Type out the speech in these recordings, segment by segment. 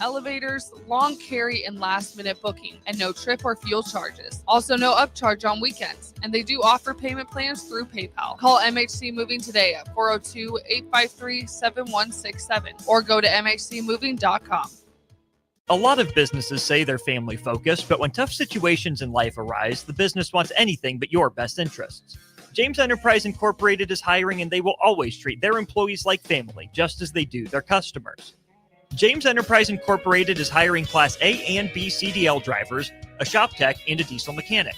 elevators, long carry, and last-minute booking, and no trip or fuel charges. Also, no upcharge on weekends, and they do offer payment plans through PayPal. Call MHC Moving today at 402-853-7167 or go to mhcmoving.com. A lot of businesses say they're family focused, but when tough situations in life arise, the business wants anything but your best interests. James Enterprise Incorporated is hiring, and they will always treat their employees like family, just as they do their customers. James Enterprise Incorporated is hiring Class A and B CDL drivers, a shop tech, and a diesel mechanic.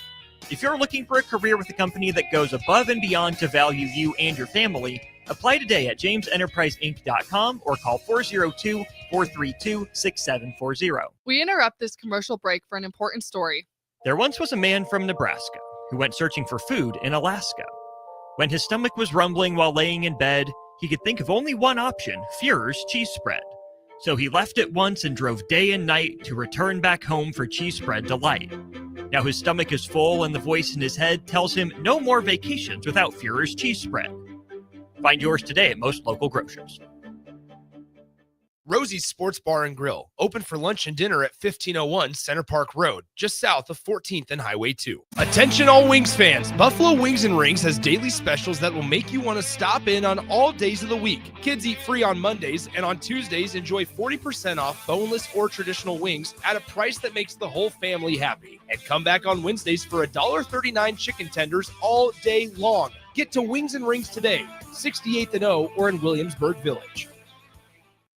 If you're looking for a career with a company that goes above and beyond to value you and your family, apply today at jamesenterpriseinc.com or call 402-432-6740. We interrupt this commercial break for an important story. There once was a man from Nebraska who went searching for food in Alaska. When his stomach was rumbling while laying in bed, he could think of only one option, Führer's cheese spread. So he left it once and drove day and night to return back home for cheese spread delight. Now his stomach is full and the voice in his head tells him no more vacations without Führer's cheese spread. Find yours today at most local grocers. Rosie's Sports Bar and Grill, open for lunch and dinner at 1501 Center Park Road, just south of 14th and Highway 2. Attention all Wings fans, Buffalo Wings and Rings has daily specials that will make you want to stop in on all days of the week. Kids eat free on Mondays, and on Tuesdays enjoy 40% off boneless or traditional wings at a price that makes the whole family happy. And come back on Wednesdays for $1.39 chicken tenders all day long. Get to Wings and Rings today, 68th and O or in Williamsburg Village.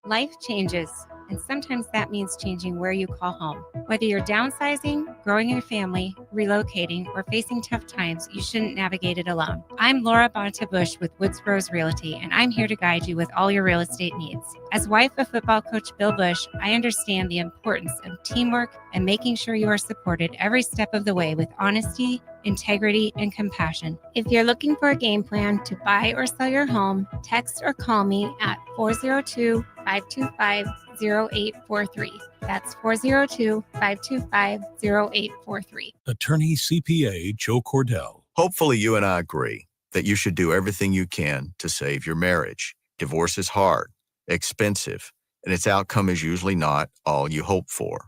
Life changes, and sometimes that means changing where you call home. Whether you're downsizing, growing your family, relocating, or facing tough times, you shouldn't navigate it alone. I'm Laura Bonta-Bush with Woods Rose Realty, and I'm here to guide you with all your real estate needs. As wife of football coach Bill Bush, I understand the importance of teamwork and making sure you are supported every step of the way with honesty, integrity, and compassion. If you're looking for a game plan to buy or sell your home, text or call me at 402-525-0843. That's 402-525-0843. Attorney CPA Joe Cordell. Hopefully you and I agree that you should do everything you can to save your marriage. Divorce is hard, expensive, and its outcome is usually not all you hope for.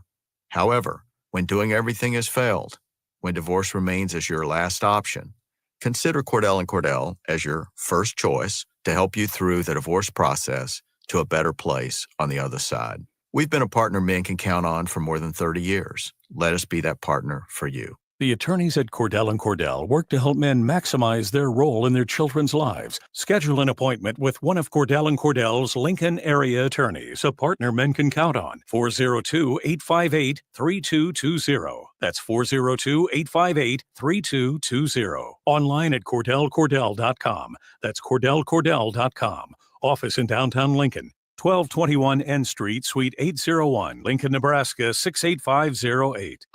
However, when doing everything has failed, when divorce remains as your last option, consider Cordell & Cordell as your first choice to help you through the divorce process to a better place on the other side. We've been a partner men can count on for more than 30 years. Let us be that partner for you. The attorneys at Cordell & Cordell work to help men maximize their role in their children's lives. Schedule an appointment with one of Cordell & Cordell's Lincoln area attorneys, a partner men can count on. 402-858-3220. That's 402-858-3220. Online at CordellCordell.com. That's CordellCordell.com. Office in downtown Lincoln. 1221 N Street, Suite 801, Lincoln, Nebraska 68508.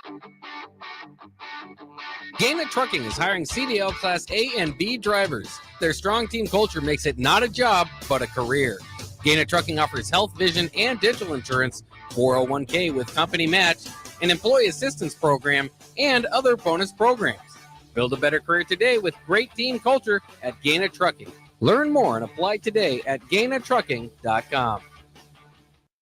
Gaina Trucking is hiring CDL Class A and B drivers. Their strong team culture makes it not a job, but a career. Gaina Trucking offers health, vision, and dental insurance, 401k with company match, an employee assistance program, and other bonus programs. Build a better career today with great team culture at Gaina Trucking. Learn more and apply today at GainaTrucking.com.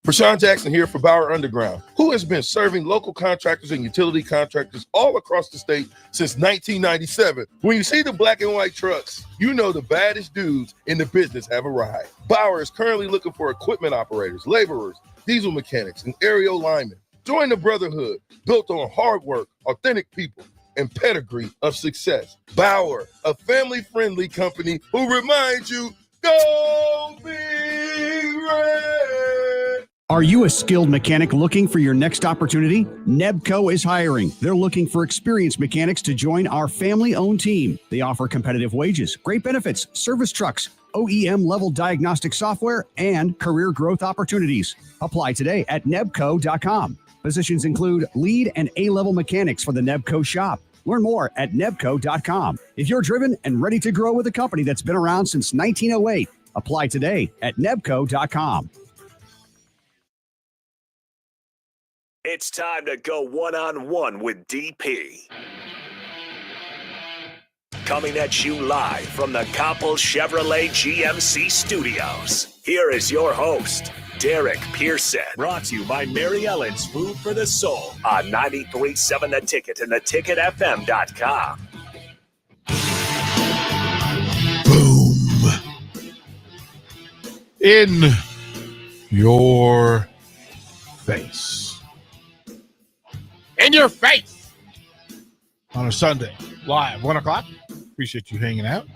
Rashawn Jackson here for Bauer Underground, who has been serving local contractors and utility contractors all across the state since 1997. When you see the black and white trucks, you know the baddest dudes in the business have arrived. Bauer is currently looking for equipment operators, laborers, diesel mechanics, and aerial linemen. Join the brotherhood built on hard work, authentic people, and pedigree of success. Bauer, a family-friendly company who reminds you, go Big Red! Are you a skilled mechanic looking for your next opportunity? Nebco is hiring. They're looking for experienced mechanics to join our family-owned team. They offer competitive wages, great benefits, service trucks, OEM-level diagnostic software, and career growth opportunities. Apply today at nebco.com. Positions include lead and A-level mechanics for the Nebco shop. Learn more at nebco.com. If you're driven and ready to grow with a company that's been around since 1908, apply today at nebco.com. It's time to go one-on-one with DP. Coming at you live from the Coppel Chevrolet GMC studios. Here is your host, Derek Pearson. Brought to you by Mary Ellen's Food for the Soul on 93.7 The Ticket and theticketfm.com. Boom. In your face. In your face. On a Sunday, live, 1 o'clock. Appreciate you hanging out.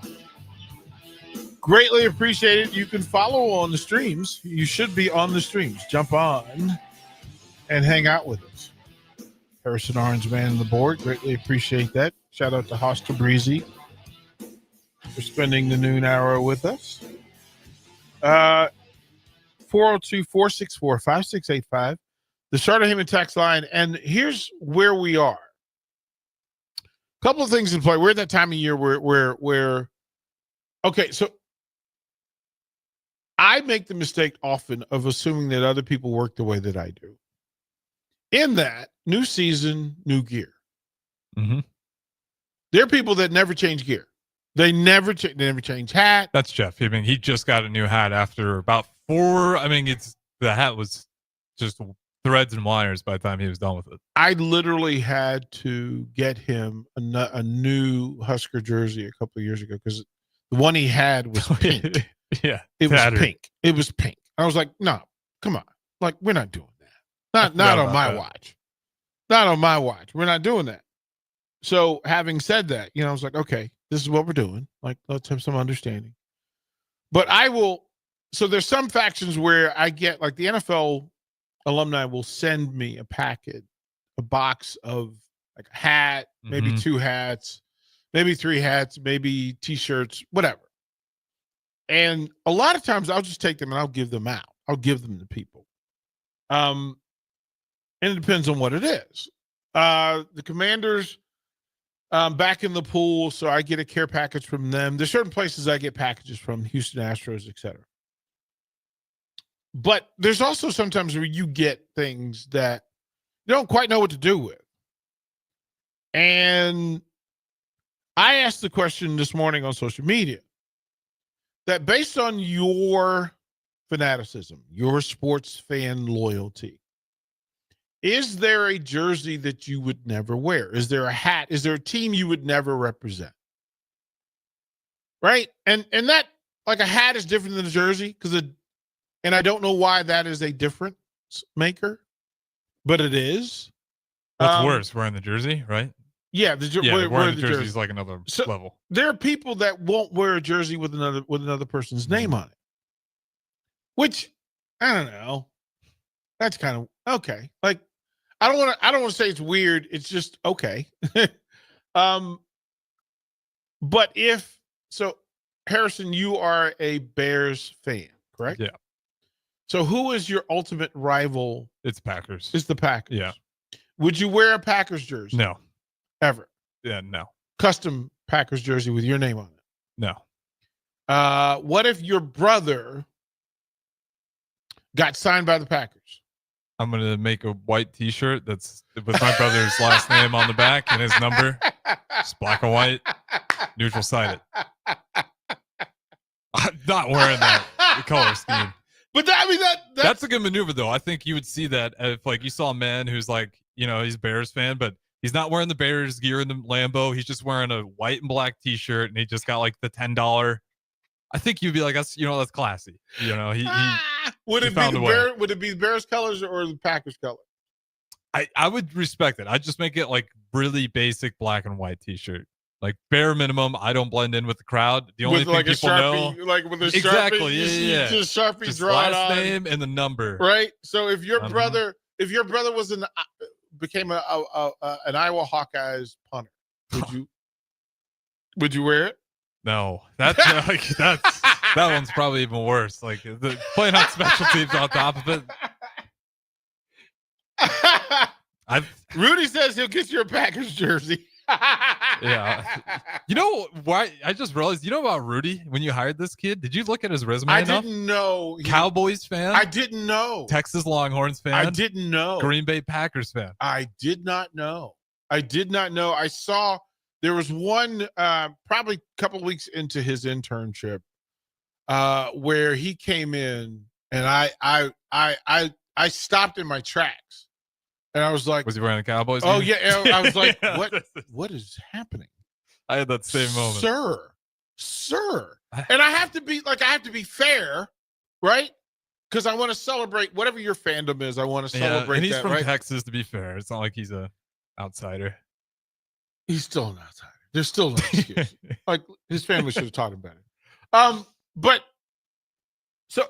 Greatly appreciate it. You can follow on the streams. You should be on the streams. Jump on and hang out with us. Harrison Arens, man on the board. Greatly appreciate that. Shout out to Hosta Breezy for spending the noon hour with us. 402-464-5685. The Charter Heyman text line. And here's where we are. A couple of things in play. We're at that time of year where okay, so I make the mistake often of assuming that other people work the way that I do. In that, new season, new gear. Mm-hmm. There are people that never change gear. They never change hat. That's Jeff. I mean, he just got a new hat after about 4. I mean, the hat was just threads and wires by the time he was done with it. I literally had to get him a new Husker jersey a couple of years ago because the one he had was pink. Yeah, it was pink. It was pink. I was like, no, come on. Like, we're not doing that. Not on my watch. Not on my watch. We're not doing that. So having said that, I was like, okay, this is what we're doing. Like, let's have some understanding. But so there's some factions where I get, like, the NFL alumni will send me a box of like a hat, maybe 2 hats, maybe 3 hats, maybe T-shirts, whatever. And a lot of times I'll just take them and I'll give them out. I'll give them to people. And it depends on what it is. The Commanders back in the pool, so I get a care package from them. There's certain places I get packages from, Houston Astros, etc. But there's also sometimes where you get things that you don't quite know what to do with. And I asked the question this morning on social media that based on your fanaticism, your sports fan loyalty, is there a jersey that you would never wear? Is there a hat? Is there a team you would never represent? Right? And that, like, a hat is different than a jersey and I don't know why that is a difference maker, but it is. What's worse, wearing the jersey, right? Yeah, wearing the jersey is like another level. There are people that won't wear a jersey with another person's name on it, which I don't know. That's kind of okay. Like, I don't want to say it's weird. It's just okay. But Harrison, you are a Bears fan, correct? Yeah. So who is your ultimate rival? It's Packers. It's the Packers. Yeah. Would you wear a Packers jersey? No. Ever? Yeah, no. Custom Packers jersey with your name on it? No. What if your brother got signed by the Packers? I'm going to make a white T-shirt that's with my brother's last name on the back and his number. It's black and white, neutral sided. I'm not wearing that color scheme. But that's a good maneuver, though. I think you would see that if, like, you saw a man who's like, he's a Bears fan, but he's not wearing the Bears gear in the Lambo. He's just wearing a white and black T-shirt, and he just got like the $10. I think you'd be like, that's classy. Would it be the Bears colors or the Packers color? I would respect it. I'd just make it like really basic black and white T-shirt. Like, bare minimum, I don't blend in with the crowd. The only thing like people Sharpie, know, like with a exactly, Sharpie, yeah. Just Sharpie just draw it last on, name and the number, right? So if your brother became an Iowa Hawkeyes punter, would you wear it? No, that one's probably even worse. Like, playing on special teams on top of it. Rudy says he'll get you a Packers jersey. Yeah. You know why? I just realized, about Rudy when you hired this kid? Did you look at his resume? I didn't know. Cowboys fan? I didn't know. Texas Longhorns fan? I didn't know. Green Bay Packers fan? I did not know. I saw there was one probably a couple of weeks into his internship where he came in and I stopped in my tracks, and I was like, Was he wearing a Cowboys? "Oh gear? yeah!" I was like, "What is happening?" I had that same moment, sir. And I have to be fair, right? Because I want to celebrate whatever your fandom is. I want to celebrate and he's that, from right? Texas. To be fair, it's not like he's a outsider. He's still an outsider. There's still no excuse. Like his family should have taught him better. But so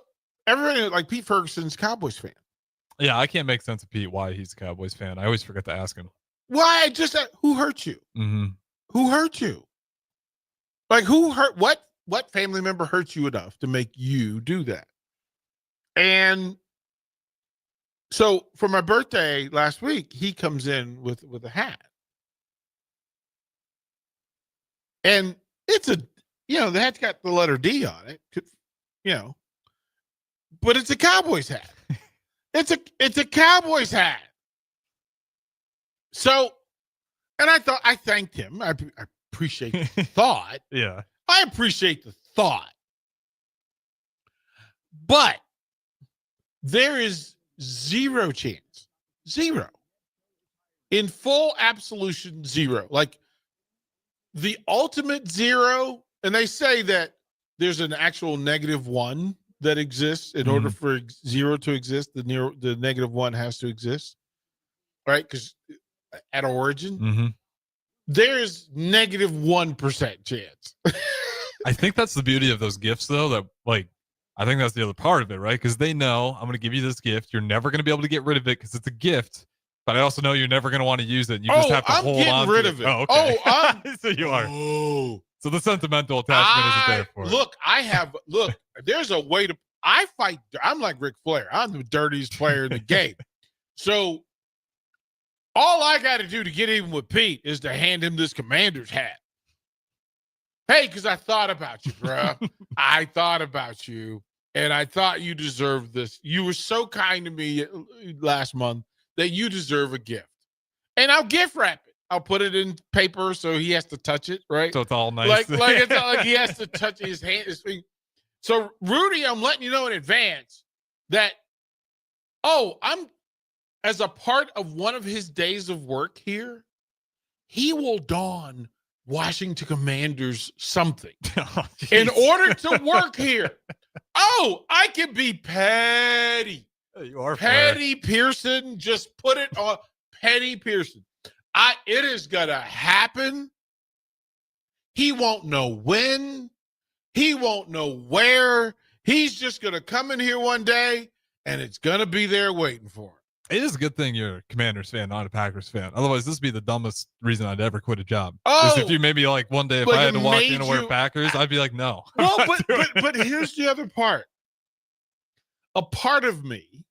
everybody like Pete Ferguson's Cowboys fan. Yeah, I can't make sense of Pete why he's a Cowboys fan. I always forget to ask him. Why? Who hurt you? Mm-hmm. Who hurt you? Like who hurt? What family member hurt you enough to make you do that? And so for my birthday last week, he comes in with a hat. And it's the hat's got the letter D on it, but it's a Cowboys hat. It's a Cowboys hat. So, and I thanked him. I appreciate the thought. Yeah. I appreciate the thought. But there is zero chance, in full absolution, zero. Like the ultimate zero, and they say that there's an actual -1 that exists in order for zero to exist. The -1 has to exist, right? Because at origin, there's -1% chance. I think that's the beauty of those gifts, though. That I think that's the other part of it, right? Because they know I'm going to give you this gift. You're never going to be able to get rid of it because it's a gift. But I also know you're never going to want to use it. You just have to hold on rid to of it. Oh, okay. Oh, so you are. Oh. So the sentimental attachment isn't there for it. Look, there's a way to, I fight. I'm like Ric Flair. I'm the dirtiest player in the game. So all I got to do to get even with Pete is to hand him this Commander's hat. Hey, because I thought about you, bro. I thought about you, and I thought you deserved this. You were so kind to me last month that you deserve a gift. And I'll gift wrap it. I'll put it in paper so he has to touch it, right? So it's all nice. Like it's not like he has to touch his hand, his finger. So, Rudy, I'm letting you know in advance that, I'm as a part of one of his days of work here, he will don Washington Commanders something in order to work here. I can be petty. You are Petty Pearson. Just put it on Petty Pearson. It is gonna happen. He won't know when. He won't know where. He's just gonna come in here one day, and it's gonna be there waiting for him. It is a good thing you're a Commanders fan, not a Packers fan. Otherwise, this would be the dumbest reason I'd ever quit a job. Is if you maybe like one day if I had to walk in and wear Packers, I'd be like, no. Well, but here's the other part. A part of me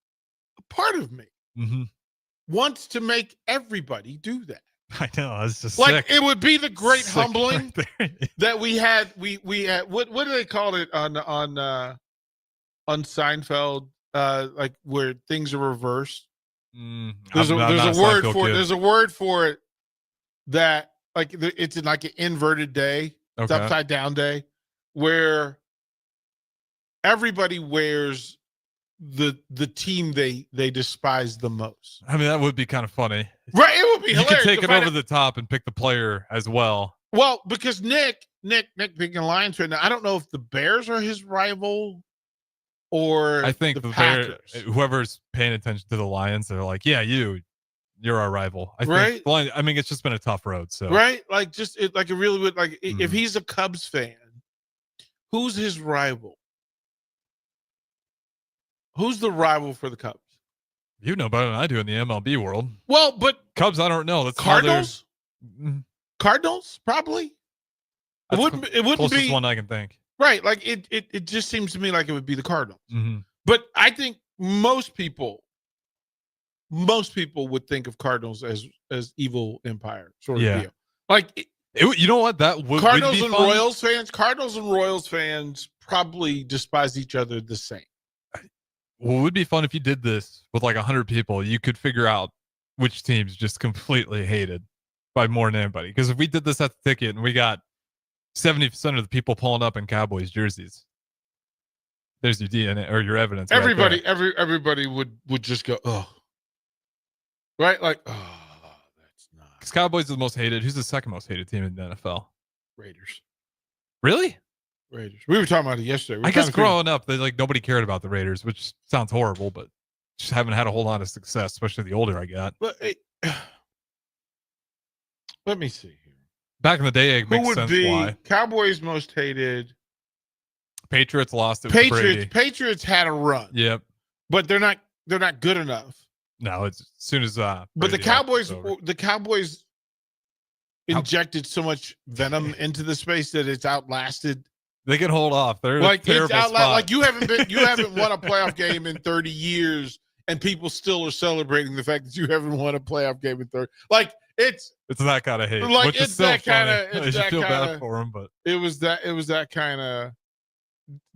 wants to make everybody do that. I know. It's just like sick. It would be the great Sick humbling right that we had. We had what do they call it on Seinfeld? Like where things are reversed. There's a word for it. There's a word for it that like it's in like an inverted day, it's upside down day, where everybody wears the team they despise the most. I mean, that would be kind of funny, right? It would be hilarious. You could take it over the top and pick the player as well. Well, because Nick being a Lions fan, I don't know if the Bears are his rival. Or I think the Packers. Whoever's paying attention to the Lions, they're like, yeah, you're our rival. I right? Think, I mean, it's just been a tough road. So right, like it really would like if he's a Cubs fan, who's his rival? Who's the rival for the Cubs? You know better than I do in the MLB world. Well, but Cubs, I don't know. That's Cardinals. Cardinals, probably. That's it wouldn't be one I can think. Right, like it just seems to me like it would be the Cardinals. Mm-hmm. But I think most people would think of Cardinals as evil empire sort of deal. Like you know what, that would Cardinals be and fun. Cardinals and Royals fans probably despise each other the same. Well, it would be fun if you did this with like 100 people. You could figure out which teams just completely hated by more than anybody. Because if we did this at the ticket and we got 70% of the people pulling up in Cowboys jerseys, There's your DNA or your evidence. Everybody, everybody would just go, oh, right, like, oh, that's not. Because Cowboys are the most hated. Who's the second most hated team in the NFL? Raiders. Really? Raiders. We were talking about it yesterday. I guess growing up, nobody cared about the Raiders, which sounds horrible, but just haven't had a whole lot of success, especially the older I got. Let me see here. Back in the day, it makes Who would sense be why. Cowboys most hated? Patriots lost it. Brady. Patriots had a run. Yep. But they're not good enough. No, it's as soon as but Brady the Cowboys injected so much venom into the space that it's outlasted. They can hold off. They're like in a it's terrible spot. like you haven't won a playoff game in 30 years, and people still are celebrating the fact that you haven't won a playoff game in 30. Like it's that kind of hate. Like which it's is still that kind of. funny. I feel bad for him, but it was that kind of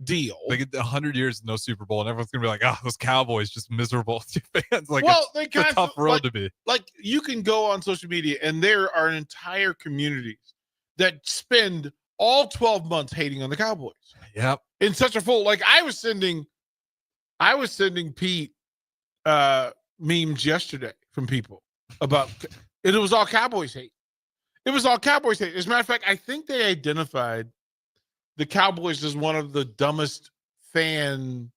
deal. They get 100 years no Super Bowl, and everyone's gonna be like, "Oh, those Cowboys just miserable fans." Like, well, it's a tough road to be. Like you can go on social media, and there are entire communities that spend all 12 months hating on the Cowboys. Yep. In such a full, like I was sending Pete memes yesterday from people about, and it was all Cowboys hate. It was all Cowboys hate. As a matter of fact, I think they identified the Cowboys as one of the dumbest fan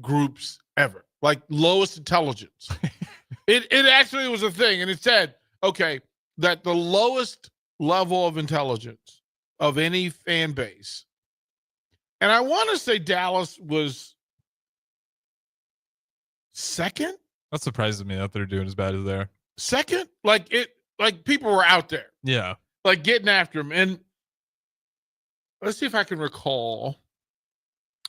groups ever, like lowest intelligence. It actually was a thing, and it said, okay, that the lowest level of intelligence of any fan base, and I want to say Dallas was second. That surprises me that they're doing as bad as they're second. Like people were out there, yeah, like getting after him. And let's see if I can recall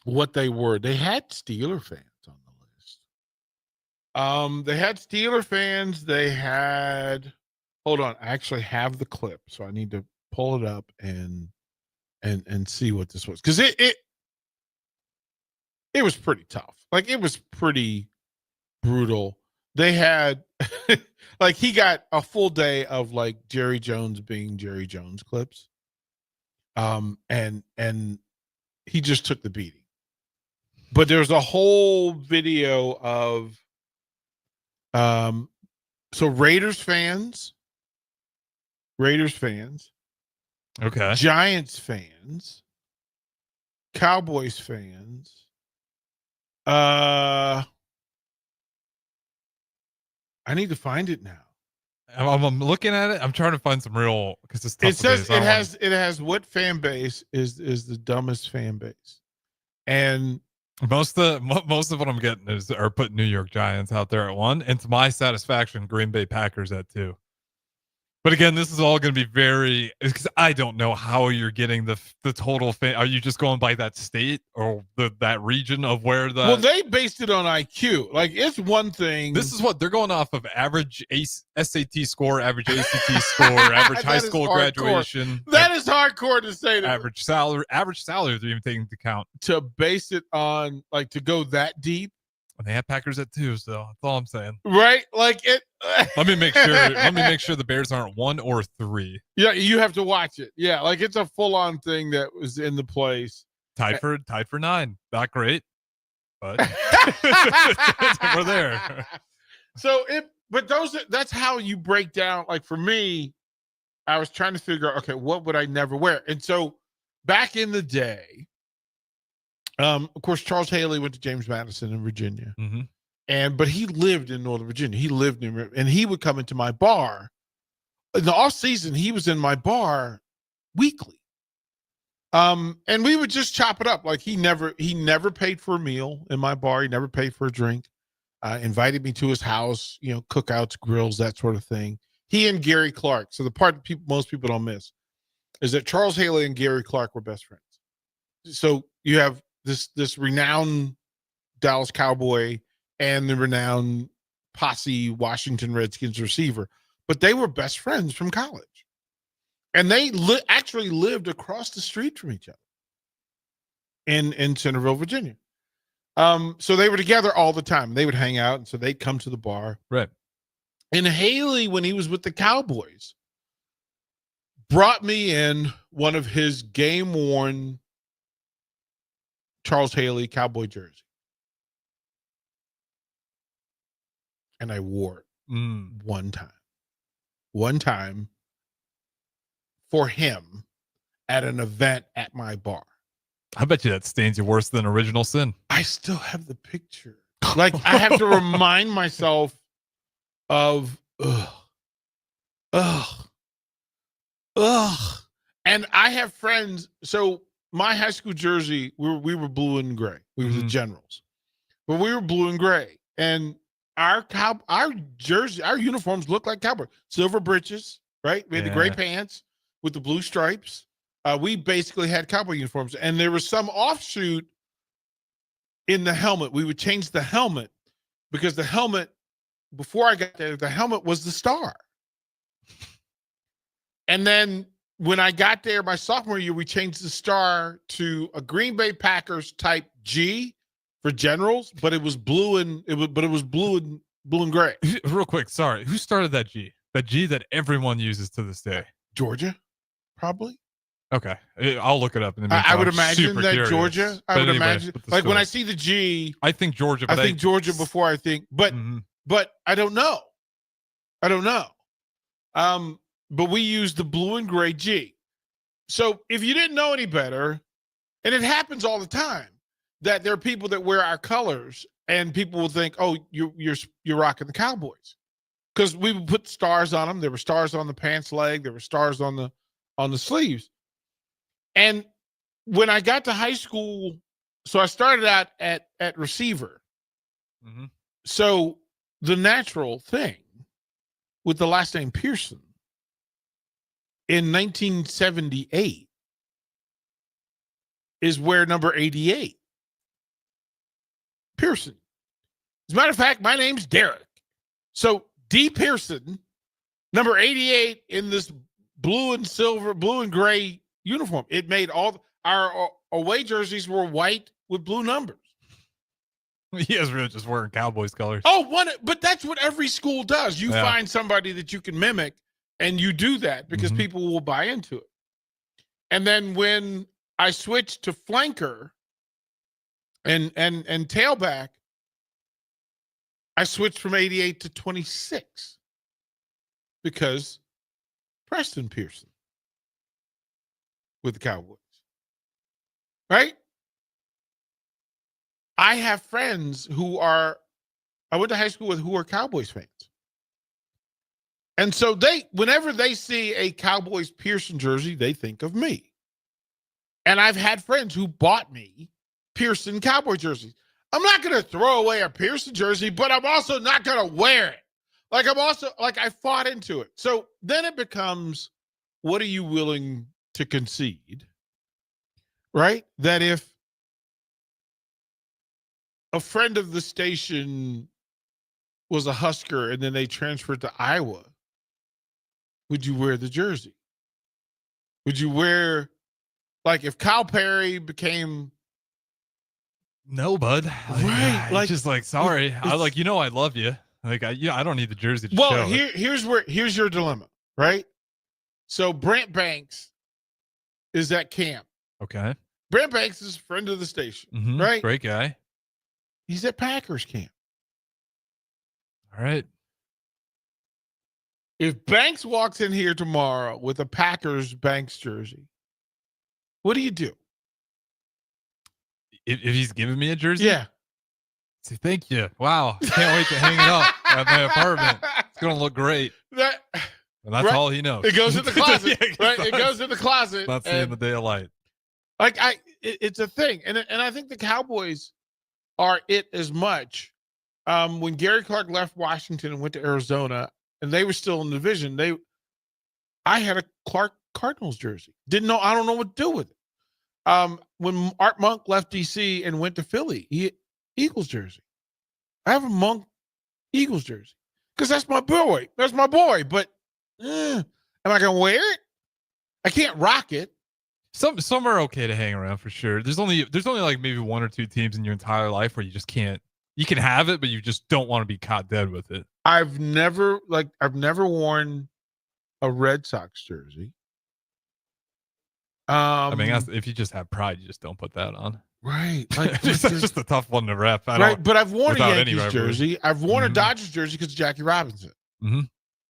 what they were. They had Steeler fans on the list. They had Steeler fans. They had. Hold on, I actually have the clip, so I need to pull it up and see what this was, because it was pretty tough. Like it was pretty brutal. They had like he got a full day of like Jerry Jones being Jerry Jones clips. And he just took the beating. But there's a whole video of so Raiders fans, okay, Giants fans, Cowboys fans, I need to find it now. I'm looking at it. I'm trying to find some real, because it's tough. It says it has what fan base is the dumbest fan base, and most of what I'm getting are putting New York Giants out there at 1, and to my satisfaction, Green Bay Packers at 2. But again, this is all going to be very, because I don't know how you're getting the total fan. Are you just going by that state or that region of where the? Well, they based it on IQ. Like it's one thing. This is what they're going off of: average SAT score, average ACT score, average high school graduation. That is hardcore to say. That average salary. They're even taking into account to base it on, like to go that deep. And they have Packers at 2, so that's all I'm saying. Right? Like it. Let me make sure the Bears aren't 1 or 3. Yeah, you have to watch it. Yeah, like it's a full-on thing that was in the place. Tied for 9. Not great, but we're there. So that's how you break down. Like for me, I was trying to figure out, okay, what would I never wear? And so back in the day, of course, Charles Haley went to James Madison in Virginia, but he lived in Northern Virginia. He lived and he would come into my bar in the off season. He was in my bar weekly, and we would just chop it up. Like he never paid for a meal in my bar. He never paid for a drink. Invited me to his house, cookouts, grills, that sort of thing. He and Gary Clark. So the part that most people don't miss is that Charles Haley and Gary Clark were best friends. So you have this renowned Dallas Cowboy and the renowned posse Washington Redskins receiver, but they were best friends from college, and they actually lived across the street from each other in Centerville, Virginia. So they were together all the time. They would hang out, and so they'd come to the bar. Right. And Haley, when he was with the Cowboys, brought me in one of his game-worn Charles Haley cowboy jersey. And I wore it one time for him at an event at my bar. I bet you that stains you worse than Original Sin. I still have the picture. Like, I have to remind myself of, ugh. And I have friends. So my high school jersey, we were blue and gray. We were the Generals, but we were blue and gray. And our jersey, our uniforms look like cowboy. Silver breeches, right? We had the gray pants with the blue stripes. We basically had cowboy uniforms. And there was some offshoot in the helmet. We would change the helmet because the helmet, before I got there, the helmet was the star. And then when I got there my sophomore year, we changed the star to a Green Bay Packers type G for Generals, but it was blue and blue and gray. Real quick, sorry. Who started that G? That G that everyone uses to this day? Georgia, probably. Okay, I'll look it up. In the I would imagine that curious. Georgia. I would imagine, like when I see the G, I think Georgia. But I think Georgia before I think, but I don't know. But we use the blue and gray G. So if you didn't know any better, and it happens all the time, that there are people that wear our colors, and people will think, "Oh, you're rocking the Cowboys," because we would put stars on them. There were stars on the pants leg. There were stars on the sleeves. And when I got to high school, so I started out at receiver. So the natural thing with the last name Pearson in 1978 is where number 88, Pearson. As a matter of fact, my name's Derek. So D. Pearson, number 88 in this blue and gray uniform. It made all our away jerseys were white with blue numbers. He is really just wearing Cowboys colors. But that's what every school does. You find somebody that you can mimic, and you do that because people will buy into it. And then when I switched to flanker and tailback, I switched from 88 to 26 because Preston Pearson with the Cowboys, right? I have friends I went to high school with, who are Cowboys fans. And so whenever they see a Cowboys Pearson jersey, they think of me. And I've had friends who bought me Pearson Cowboy jerseys. I'm not going to throw away a Pearson jersey, but I'm also not going to wear it. I fought into it. So then it becomes, what are you willing to concede, right? That if a friend of the station was a Husker and then they transferred to Iowa, would you wear the jersey? Would you wear, if Kyle Perry became... No, bud. Right. Sorry. I love you. I don't need the jersey to show. Well, here's your dilemma, right? So Brant Banks is at camp. Okay. Brant Banks is a friend of the station, right? Great guy. He's at Packers camp. All right. If Banks walks in here tomorrow with a Packers Banks jersey, what do you do? If he's giving me a jersey? Yeah. Say, thank you. Wow. Can't wait to hang it up at my apartment. It's going to look great. And that's all he knows. It goes in the closet. Right? It goes in the closet. Not seeing the day of light. It's a thing. And I think the Cowboys are it as much. When Gary Clark left Washington and went to Arizona, and they were still in the division, I had a Clark Cardinals jersey. I don't know what to do with it. When Art Monk left DC and went to Philly, Eagles jersey. I have a Monk Eagles jersey because that's my boy. That's my boy. But am I gonna wear it? I can't rock it. Some are okay to hang around for sure. There's only like maybe one or two teams in your entire life where you just can't. You can have it, but you just don't want to be caught dead with it. I've never worn a Red Sox jersey. I mean, if you just have pride, you just don't put that on. Right. Like That's just a tough one to rep. Right. But I've worn a without any Yankees rivalry. jersey. I've worn a Mhm. Dodgers jersey because Jackie Robinson. Mm-hmm.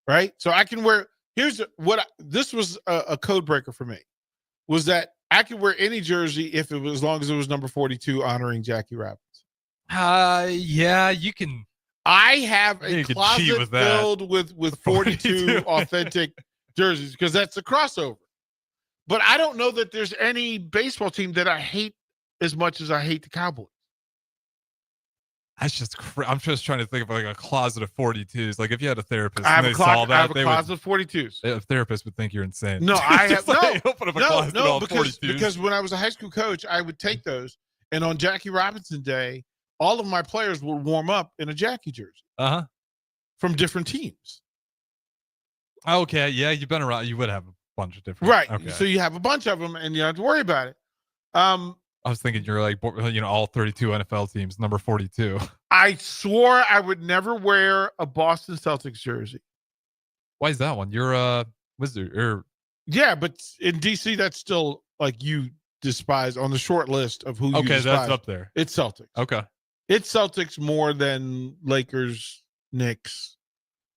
Right. So I can wear. Here's what this was a code breaker for me, was that I could wear any jersey if it was, as long as it was number 42 honoring Jackie Robinson. Yeah, you can. I have a You could cheat closet with that. filled with 42 authentic jerseys because that's a crossover. But I don't know that there's any baseball team that I hate as much as I hate the Cowboys. That's just. I'm just trying to think of like a closet of 42s. Like if you had a therapist I have and a they saw closet, that, I have a they closet would. of 42s. A therapist would think you're insane. No, I have Just like, open up a closet no, all because when I was a high school coach, I would take those, and on Jackie Robinson Day, all of my players would warm up in a Jackie jersey from different teams. Okay, yeah, you've been around. You would have a bunch of different. Right. Okay. So you have a bunch of them, and you don't have to worry about it. I was thinking you're like, all 32 NFL teams, number 42. I swore I would never wear a Boston Celtics jersey. Why is that one? You're a Wizard. Yeah, but in DC, that's still like you despise on the short list of who you Okay, despise. that's up there. It's Celtics. Okay. It's Celtics more than Lakers, Knicks.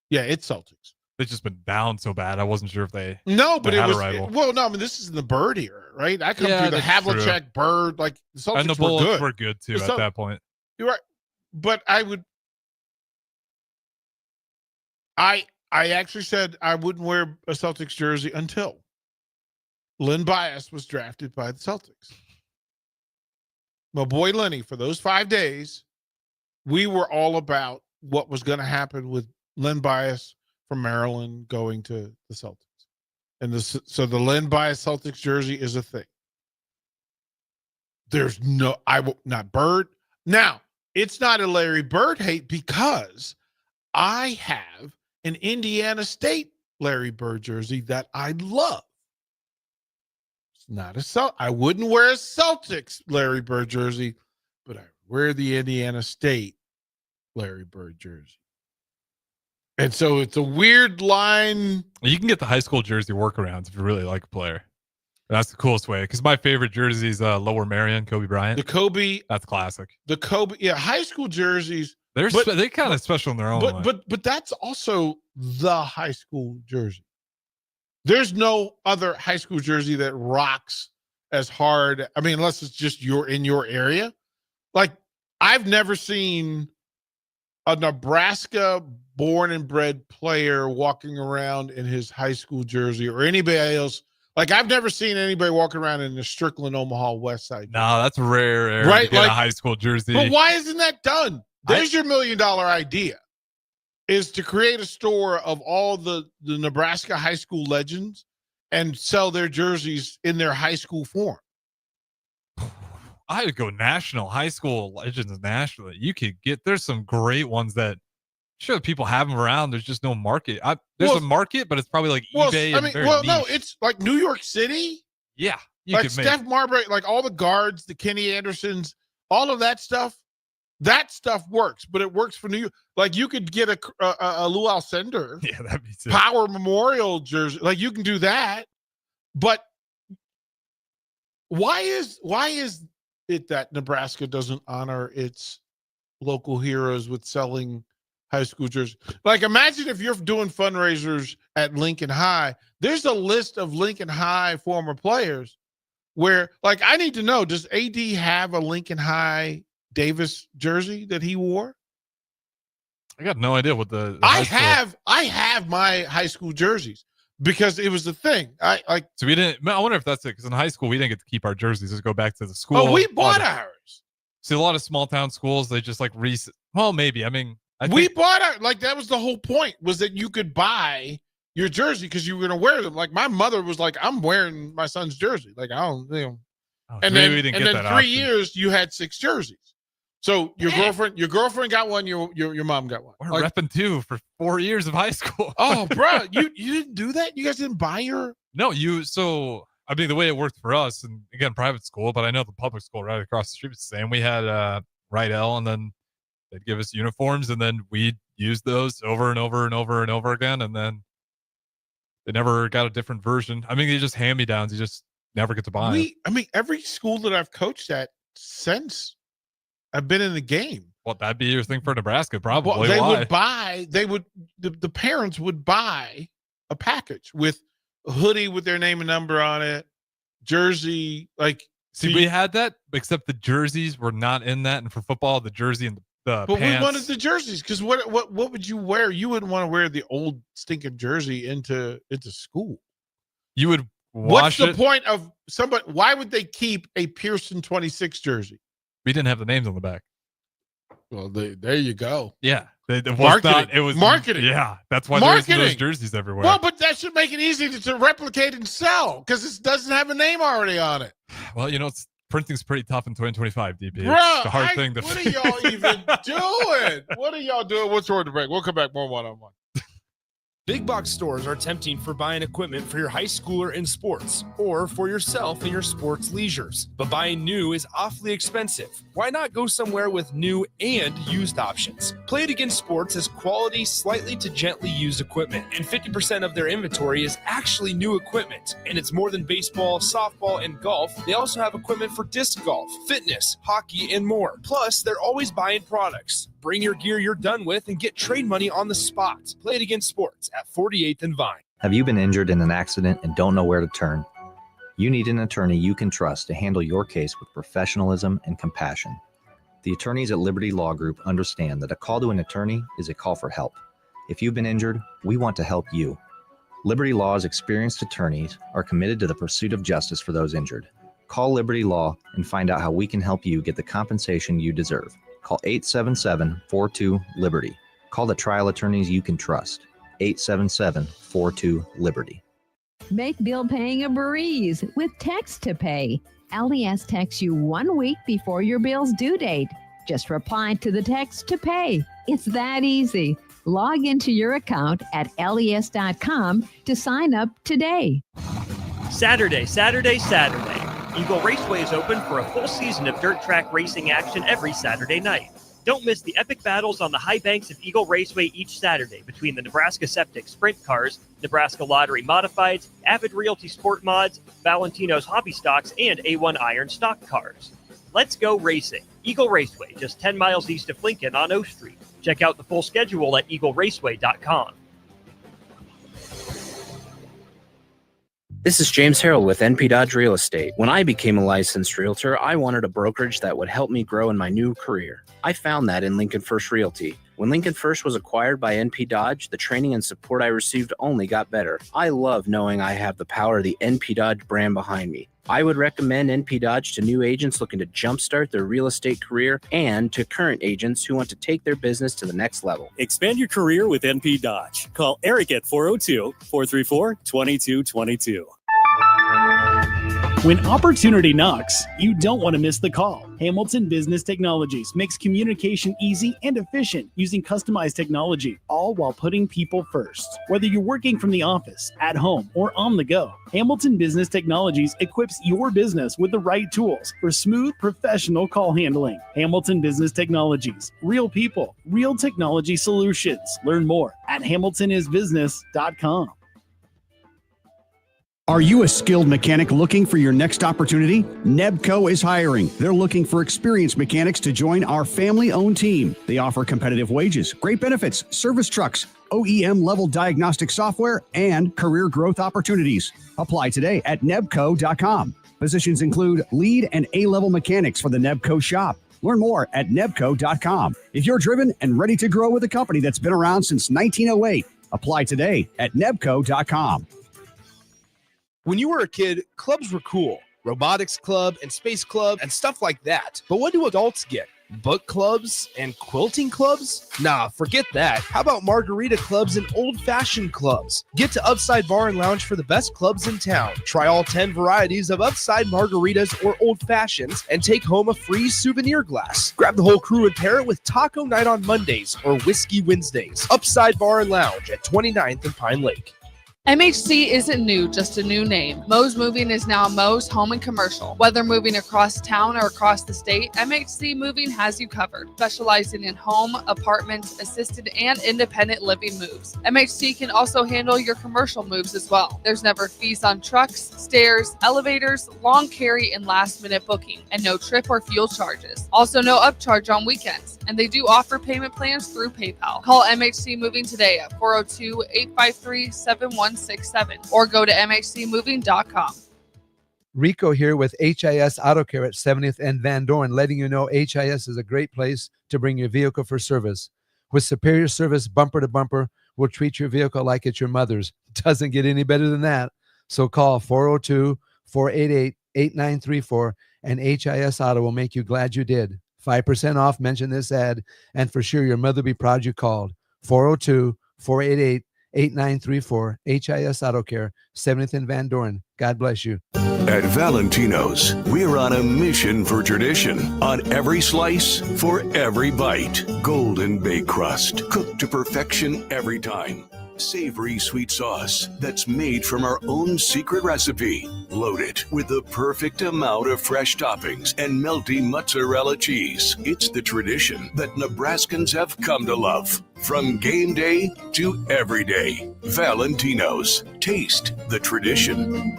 Yeah, it's Celtics. They've just been down so bad. I wasn't sure if they. No, but they it had was a rival. well. No, I mean this is in the Bird era, right? I come Yeah, through the that's true. Havlicek, Bird, like the Celtics And the were Bullets good. were good too The at that point. You're right, but I actually said I wouldn't wear a Celtics jersey until Len Bias was drafted by the Celtics. My boy Lenny, for those 5 days, we were all about what was going to happen with Len Bias from Maryland going to the Celtics. And so the Len Bias Celtics jersey is a thing. There's not Bird. Now, it's not a Larry Bird hate because I have an Indiana State Larry Bird jersey that I love. It's not I wouldn't wear a Celtics Larry Bird jersey, but I wear the Indiana State Larry Bird jersey. And so it's a weird line. You can get the high school jersey workarounds if you really like a player. That's the coolest way. Because my favorite jersey is Lower Marion, Kobe Bryant. The Kobe. That's classic. The Kobe. Yeah, high school jerseys. They kind of special in their own way. But that's also the high school jersey. There's no other high school jersey that rocks as hard. I mean, unless it's just in your area. Like, I've never seen a Nebraska born and bred player walking around in his high school jersey or anybody else. Like, I've never seen anybody walking around in the Strickland Omaha West Side jersey. No, that's rare. Right? To get Like, a high school jersey. But why isn't that done? There's your $1 million idea, is to create a store of all the Nebraska high school legends and sell their jerseys in their high school form. I would go national, high school legends nationally. You could there's some great ones that, sure, people have them around. There's just no market. There's a market, but it's probably like eBay. No, it's like New York City. Yeah. Like Steph Marbury, like all the guards, the Kenny Andersons, all of that stuff. That stuff works, but it works for New York. Like you could get a Lou Alcindor that'd be sick. Power Memorial jersey. Like you can do that. But why is it that Nebraska doesn't honor its local heroes with selling high school jerseys? Like imagine if you're doing fundraisers at Lincoln High, there's a list of Lincoln High former players where, like, I need to know, does AD have a Lincoln High Davis jersey that he wore? I got no idea what I have my high school jerseys because it was the thing. So we didn't. I wonder if that's it, because in high school we didn't get to keep our jerseys. Just go back to the school. Oh, we bought ours. See, a lot of small town schools, they just like well, maybe. I mean, we bought our, like, that was the whole point, was that you could buy your jersey because you were going to wear them. Like my mother was like, I'm wearing my son's jersey. Like, I don't, and then, we didn't and get then that 3 option. years you had 6 jerseys. So your girlfriend got one, your mom got one. We're repping two for 4 years of high school. Oh, bro, you didn't do that? You guys didn't buy your? No, so I mean, the way it worked for us, and again, private school, but I know the public school right across the street was the same. We had Rydell, and then they'd give us uniforms, and then we'd use those over and over and over and over again, and then they never got a different version. I mean, they just hand-me-downs. You just never get to buy them. I mean, every school that I've coached at since I've been in the game. Well, that'd be your thing for Nebraska, probably. Well, the parents would buy a package with a hoodie with their name and number on it, jersey. See, we had that, except the jerseys were not in that. And for football, the jersey and the But pants. we wanted the jerseys because what would you wear? You wouldn't want to wear the old stinking jersey into school. You would What's the point of somebody? Why would they keep a Pearson 26 jersey? We didn't have the names on the back. Well, there you go. Yeah. It was marketing. Yeah. That's why there's those jerseys everywhere. Well, but that should make it easy to replicate and sell because it doesn't have a name already on it. Well, printing's pretty tough in 2025, DP. Bruh, it's a hard thing to what are y'all even doing? What are y'all doing? What's toward the break? We'll come back more one-on-one. Big box stores are tempting for buying equipment for your high schooler in sports or for yourself in your sports leisures. But buying new is awfully expensive. Why not go somewhere with new and used options? Play It Again Sports has quality, slightly to gently used equipment, and 50% of their inventory is actually new equipment. And it's more than baseball, softball, and golf. They also have equipment for disc golf, fitness, hockey, and more. Plus, they're always buying products. Bring your gear you're done with and get trade money on the spot. Play It Again Sports at 48th and Vine. Have you been injured in an accident and don't know where to turn? You need an attorney you can trust to handle your case with professionalism and compassion. The attorneys at Liberty Law Group understand that a call to an attorney is a call for help. If you've been injured, we want to help you. Liberty Law's experienced attorneys are committed to the pursuit of justice for those injured. Call Liberty Law and find out how we can help you get the compensation you deserve. Call 877-42-LIBERTY. Call the trial attorneys you can trust. 877-42-LIBERTY. Make bill paying a breeze with Text to Pay. LES texts you 1 week before your bill's due date. Just reply to the text to pay. It's that easy. Log into your account at les.com to sign up today. Saturday. Eagle Raceway is open for a full season of dirt track racing action every Saturday night. Don't miss the epic battles on the high banks of Eagle Raceway each Saturday between the Nebraska Septic Sprint Cars, Nebraska Lottery Modifieds, Avid Realty Sport Mods, Valentino's Hobby Stocks, and A1 Iron Stock Cars. Let's go racing. Eagle Raceway, just 10 miles east of Lincoln on O Street. Check out the full schedule at eagleraceway.com. This is James Harrell with NP Dodge Real Estate. When I became a licensed realtor, I wanted a brokerage that would help me grow in my new career. I found that in Lincoln First Realty. When Lincoln First was acquired by NP Dodge, the training and support I received only got better. I love knowing I have the power of the NP Dodge brand behind me. I would recommend NP Dodge to new agents looking to jumpstart their real estate career and to current agents who want to take their business to the next level. Expand your career with NP Dodge. Call Eric at 402-434-2222. When opportunity knocks, you don't want to miss the call. Hamilton Business Technologies makes communication easy and efficient using customized technology, all while putting people first. Whether you're working from the office, at home, or on the go, Hamilton Business Technologies equips your business with the right tools for smooth, professional call handling. Hamilton Business Technologies. Real people, real technology solutions. Learn more at hamiltonisbusiness.com. Are you a skilled mechanic looking for your next opportunity? Nebco is hiring. They're looking for experienced mechanics to join our family-owned team. They offer competitive wages, great benefits, service trucks, OEM-level diagnostic software, and career growth opportunities. Apply today at nebco.com. Positions include lead and A-level mechanics for the Nebco shop. Learn more at nebco.com. If you're driven and ready to grow with a company that's been around since 1908, apply today at nebco.com. When you were a kid, clubs were cool. Robotics club and space club and stuff like that. But what do adults get? Book clubs and quilting clubs? Nah, forget that. How about margarita clubs and old-fashioned clubs? Get to Upside Bar and Lounge for the best clubs in town. Try all 10 varieties of Upside margaritas or old fashions and take home a free souvenir glass. Grab the whole crew and pair it with taco night on Mondays or whiskey Wednesdays. Upside Bar and Lounge at 29th and Pine Lake. MHC isn't new, just a new name. Moe's Moving is now Moe's Home and Commercial. Whether moving across town or across the state, MHC Moving has you covered, specializing in home, apartments, assisted, and independent living moves. MHC can also handle your commercial moves as well. There's never fees on trucks, stairs, elevators, long carry, and last-minute booking, and no trip or fuel charges. Also, no upcharge on weekends, and they do offer payment plans through PayPal. Call MHC Moving today at 402-853-7167 or go to mhcmoving.com. Rico here with HIS Auto Care at 70th and Van Dorn, letting you know HIS is a great place to bring your vehicle for service. With superior service, bumper to bumper, we'll treat your vehicle like it's your mother's. Doesn't get any better than that. So call 402-488-8934 and HIS Auto will make you glad you did. 5% off, mention this ad, and for sure your mother will be proud you called. 402-488-8934, HIS Auto Care, 70th and Van Dorn. God bless you. At Valentino's, we're on a mission for tradition. On every slice, for every bite. Golden baked crust, cooked to perfection every time. Savory sweet sauce that's made from our own secret recipe. Loaded with the perfect amount of fresh toppings and melty mozzarella cheese. It's the tradition that Nebraskans have come to love. From game day to every day. Valentino's. Taste the tradition.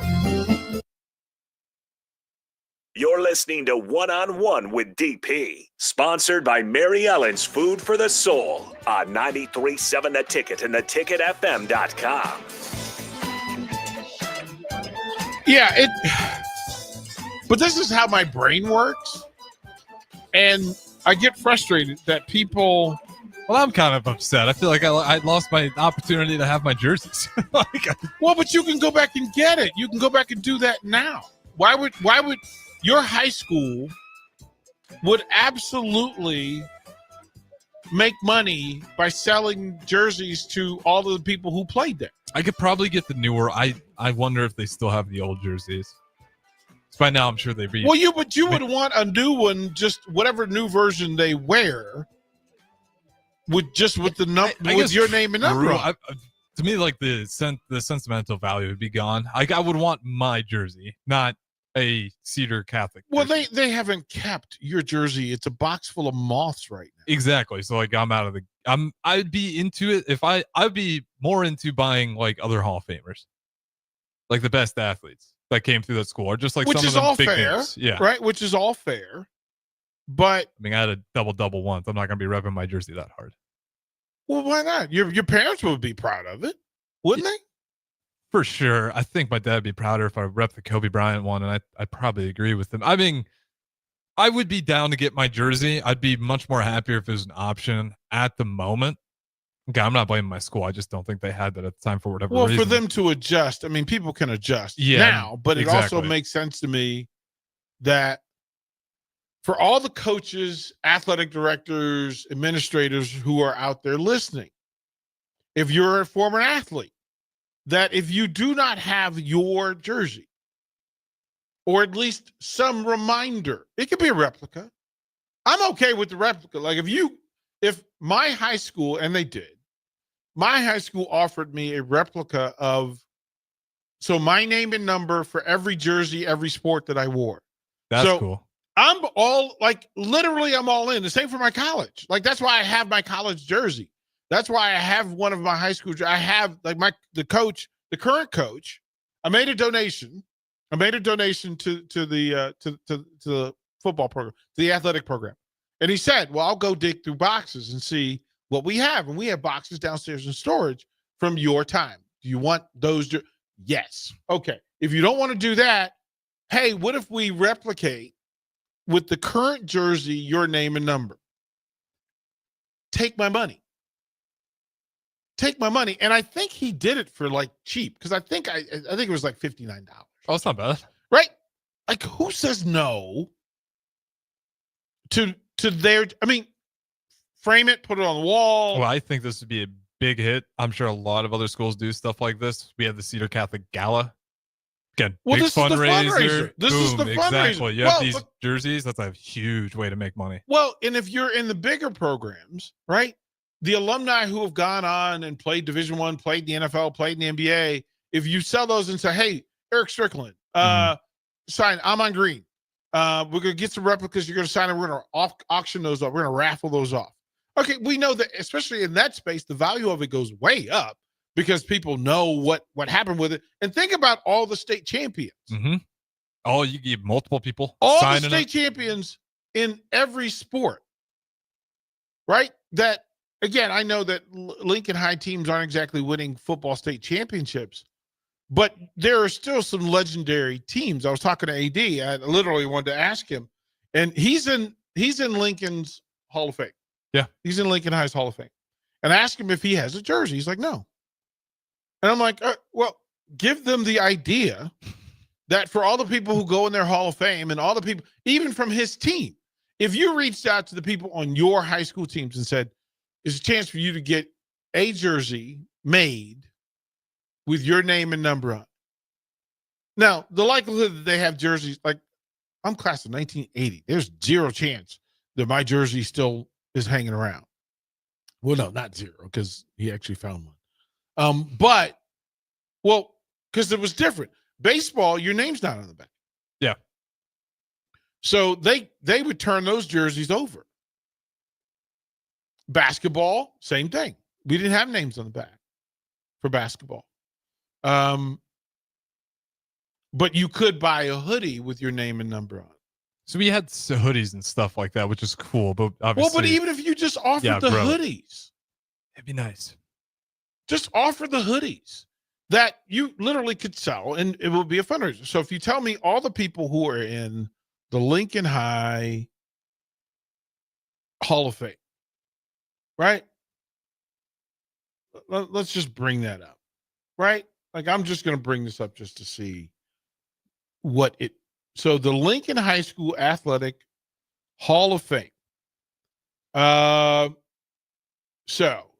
You're listening to One-on-One with DP, sponsored by Mary Ellen's Food for the Soul on 93.7 The Ticket and theticketfm.com. Yeah, but this is how my brain works. And I get frustrated that people... Well, I'm kind of upset. I feel like I lost my opportunity to have my jerseys. Well, but you can go back and get it. You can go back and do that now. Why would your high school would absolutely make money by selling jerseys to all of the people who played there? I could probably get the newer. I wonder if they still have the old jerseys. So by now, I'm sure they'd be. Well, you would want a new one, just whatever new version they wear, with the with your name and number on. To me, like the sentimental value would be gone. I would want my jersey, not a Cedar Catholic jersey. Well, they haven't kept your jersey. It's a box full of moths right now. Exactly. So like I'd be into it if I'd be more into buying like other Hall of Famers, like the best athletes that came through that school, or just like which some is of them all big fair, names. Yeah, right. Which is all fair, but I mean, I had a double once. I'm not gonna be repping my jersey that hard. Well, why not? Your parents would be proud of it, wouldn't they? For sure. I think my dad would be prouder if I rep the Kobe Bryant one, and I'd probably agree with him. I mean, I would be down to get my jersey. I'd be much more happier if it was an option at the moment. Okay, I'm not blaming my school. I just don't think they had that at the time for whatever reason. Well, for them to adjust, I mean, people can adjust now, but it also makes sense to me that for all the coaches, athletic directors, administrators who are out there listening, if you're a former athlete, that if you do not have your jersey, or at least some reminder, it could be a replica. I'm okay with the replica. Like if my high school, and they did, my high school offered me a replica of, so my name and number for every jersey, every sport that I wore. That's cool. I'm all literally I'm all in. The same for my college. Like, that's why I have my college jersey. That's why I have one of my high school. I have the current coach. I made a donation. to the football program, to the athletic program. And he said, well, I'll go dig through boxes and see what we have. And we have boxes downstairs in storage from your time. Do you want those? Yes. Okay. If you don't want to do that, hey, what if we replicate with the current jersey, your name and number? Take my money. And I think he did it for cheap, because I think it was like $59. Oh, it's not bad. Right? Like, who says no to their, I mean, frame it, put it on the wall. Well, I think this would be a big hit. I'm sure a lot of other schools do stuff like this. We have the Cedar Catholic Gala. Again, big fundraiser. This is the fundraiser. Exactly. You have these jerseys. That's a huge way to make money. Well, and if you're in the bigger programs, right? The alumni who have gone on and played Division I, played in the NFL, played in the NBA, if you sell those and say, hey, Eric Strickland, sign, I'm on green. We're going to get some replicas. You're going to sign them. We're going to auction those off. We're going to raffle those off. Okay, we know that, especially in that space, the value of it goes way up because people know what happened with it. And think about all the state champions. Mm-hmm. Oh, you get multiple people. All the state champions in every sport, right? That, again, I know that Lincoln High teams aren't exactly winning football state championships, but there are still some legendary teams. I was talking to AD. I literally wanted to ask him, and he's in Lincoln's Hall of Fame. Yeah. He's in Lincoln High's Hall of Fame. And I asked him if he has a jersey. He's like, no. And I'm like, well, give them the idea that for all the people who go in their Hall of Fame and all the people, even from his team, if you reached out to the people on your high school teams and said, there's a chance for you to get a jersey made with your name and number on it. Now, the likelihood that they have jerseys, like I'm class of 1980, there's zero chance that my jersey still is hanging around. Well, no, not zero, because he actually found one. But, well, because it was different. Baseball, your name's not on the back. Yeah. So they would turn those jerseys over. Basketball, same thing. We didn't have names on the back for basketball. But you could buy a hoodie with your name and number on it. So we had hoodies and stuff like that, which is cool. But obviously, well, but even if you just offered the hoodies, it'd be nice. Just offer the hoodies that you literally could sell, and it will be a fundraiser. So if you tell me all the people who are in the Lincoln High Hall of Fame, right? Let's just bring that up, right? Like I'm just going to bring this up just to see what it. So the Lincoln High School Athletic Hall of Fame. And